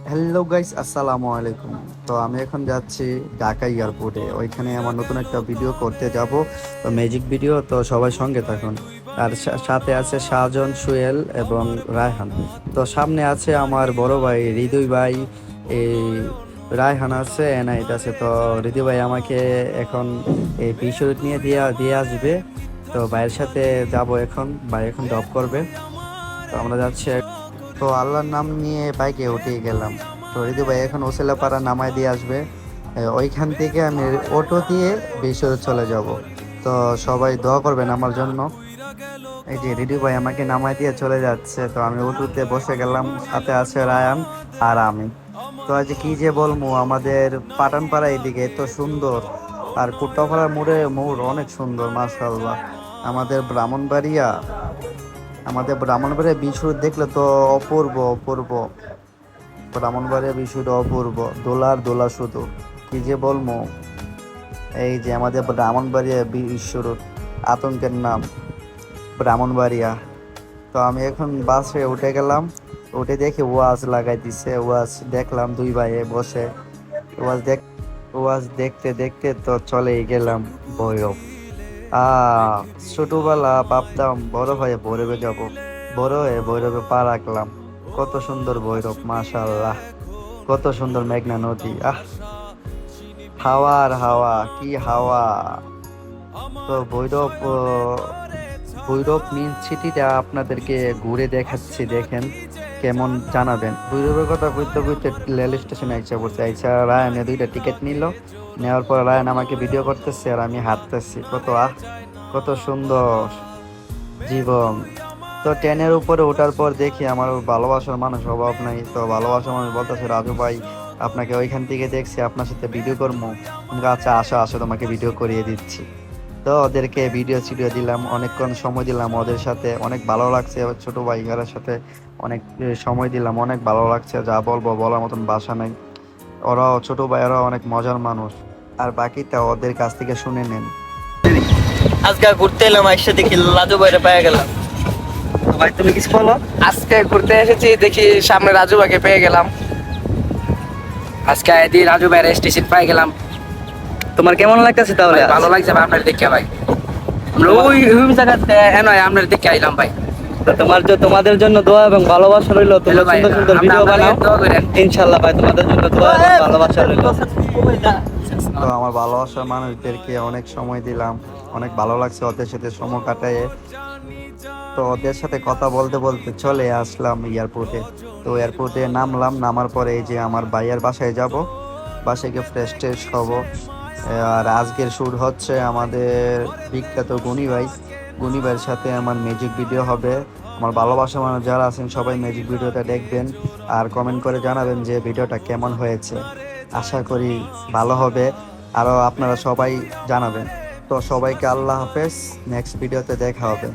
Hello guys, আসসালামু আলাইকুম। তো আমি এখন যাচ্ছি ঢাকা এয়ারপোর্টে। ওইখানে আমার নতুন একটা ভিডিও করতে যাব, তো ম্যাজিক ভিডিও। তো সবাই সঙ্গে থাকুন। আর সাথে আছে শাহজাহান, সুয়েল এবং রায়হান। তো সামনে আছে আমার বড় ভাই হৃদয় ভাই, এই রায়হান আছে, এনায়েত আছে। তো হৃদয় ভাই আমাকে এখন এই বিশ্বরূপ নিয়ে দিয়ে দিয়ে আসবে। তো ভাইয়ের সাথে যাব এখন, ভাই এখন ড্রপ করবে। তো আমরা যাচ্ছি। তো আল্লাহর নাম নিয়ে বাইকে উঠে গেলাম। তো রিদু ভাই এখন ওসেলাপাড়া নামায় দিয়ে আসবে। ওইখান থেকে আমি অটো দিয়ে বেশরে চলে যাব। তো সবাই দোয়া করবেন আমার জন্য। এই যে রিদু ভাই আমাকে নামায় দিয়ে চলে যাচ্ছে, তো আমি অটোতে বসে গেলাম। সাথে আছে রায়ান আর আমি। তো আজ কি যে বলবো, আমাদের পাঠানপাড়া এদিকে এত সুন্দর, আর কুট্টাপাড়া মোড় অনেক সুন্দর, মাশাআল্লাহ। আমাদের ব্রাহ্মণবাড়িয়া আমাদের ব্রাহ্মণবাড়িয়া বিষয় দেখলে তো অপূর্ব অপূর্ব। ব্রাহ্মণবাড়িয়া বিষয়টা অপূর্ব, দোলার দোলা শুধু, কি যে বলবো। এই যে আমাদের ব্রাহ্মণবাড়িয়া বিশ্বর আতঙ্কের নাম ব্রাহ্মণবাড়িয়া। তো আমি এখন বাসে উঠে গেলাম। উঠে দেখি ওয়াজ লাগাই দিছে, ওয়াজ দেখলাম দুই ভাইয়ে বসে। ওয়াজ দেখ ওয়াজ দেখতে দেখতে তো চলেই গেলাম ভৈরব। আহ ছোটবেলা ভাবতাম বড় হয়ে ভৈরবে যাব, বড় হয়ে ভৈরবে পা রাখলাম। কত সুন্দর ভৈরব, মাশাআল্লাহ। কত সুন্দর মেঘনা নদী, হাওয়া আর হাওয়া, কি হাওয়া। তো ভৈরব মিন সিটিটা আপনাদেরকে ঘুরে দেখাচ্ছি, দেখেন কেমন, জানাবেন। ভৈরবের কথা কইতে কইতে রেল স্টেশনে আইসা পড়ছে। আইসা রায়ানে দুইটা টিকিট নিল। নেওয়ার পর রায়ান আমাকে ভিডিও করতেছে আর আমি হাঁটতেছি। কত সুন্দর জীবন। তো ট্রেনের উপরে ওঠার পর দেখি আমার ভালোবাসার মানুষ অভাব নাই। তো ভালোবাসার মানুষ বলতেছে, রাজু ভাই আপনাকে ওইখান থেকে দেখছি, আপনার সাথে ভিডিও করবো। আচ্ছা আসো আসো, তোমাকে ভিডিও করিয়ে দিচ্ছি। তো ওদেরকে ভিডিও সিডিও দিলাম, অনেকক্ষণ সময় দিলাম ওদের সাথে, অনেক ভালো লাগছে। ছোট ভাইয়ার সাথে অনেক সময় দিলাম, অনেক ভালো লাগছে। যা বলবো, বলার মতন ভাষা নাই। ওরাও, ছোট ভাইয়ারাও অনেক মজার মানুষ। আর বাকিটা ওদের কাছ থেকে শুনে নেন। আজকে ঘুরতে এলাম, আইসা দেখি লাজু ভাইরে পেয়ে গেলাম। তো ভাই তুমি কিছু বলো। আজকে ঘুরতে এসেছি, দেখি সামনে রাজু ভাইকে পেয়ে গেলাম। আজকে আইদি রাজু ভাইয়ের স্টেশন পেয়ে গেলাম। তোমার কেমন লাগতেছে তাহলে? ভাই ভালো লাগছে ভাই, আপনার দেখে ভাই। আমরা ওই জায়গাতে নয়, আপনার দেখে আইলাম ভাই। তো তোমাদের জন্য দোয়া এবং ভালোবাসা রইলো। তোমরা ভাই, সুন্দর সুন্দর ভিডিও বানাও দোয়া করেন। ইনশাআল্লাহ ভাই, তোমাদের জন্য দোয়া এবং ভালোবাসা রইলো। তো আমার ভালোবাসার মানুষদেরকে অনেক সময় দিলাম, অনেক ভালো লাগছে ওদের সাথে সময় কাটায়ে। তো ওদের সাথে কথা বলতে বলতে চলে আসলাম এয়ারপোর্টে। তো এয়ারপোর্টে নামলাম, নামার পরে এই যে আমার ভাইয়ের বাসায় যাব। বাসায় গিয়ে ফ্রেশ ট্রেশ হব। আর আজকের শুট হচ্ছে আমাদের বিখ্যাত গুনি ভাইয়ের সাথে আমার মিউজিক ভিডিও হবে। আমার ভালোবাসা মানুষ যারা আছেন সবাই মিউজিক ভিডিওটা দেখবেন আর কমেন্ট করে জানাবেন যে ভিডিওটা কেমন হয়েছে। আশা করি ভালো হবে, আরও আপনারা সবাই জানাবেন। তো সবাইকে আল্লাহ হাফেজ, নেক্সট ভিডিওতে দেখা হবে।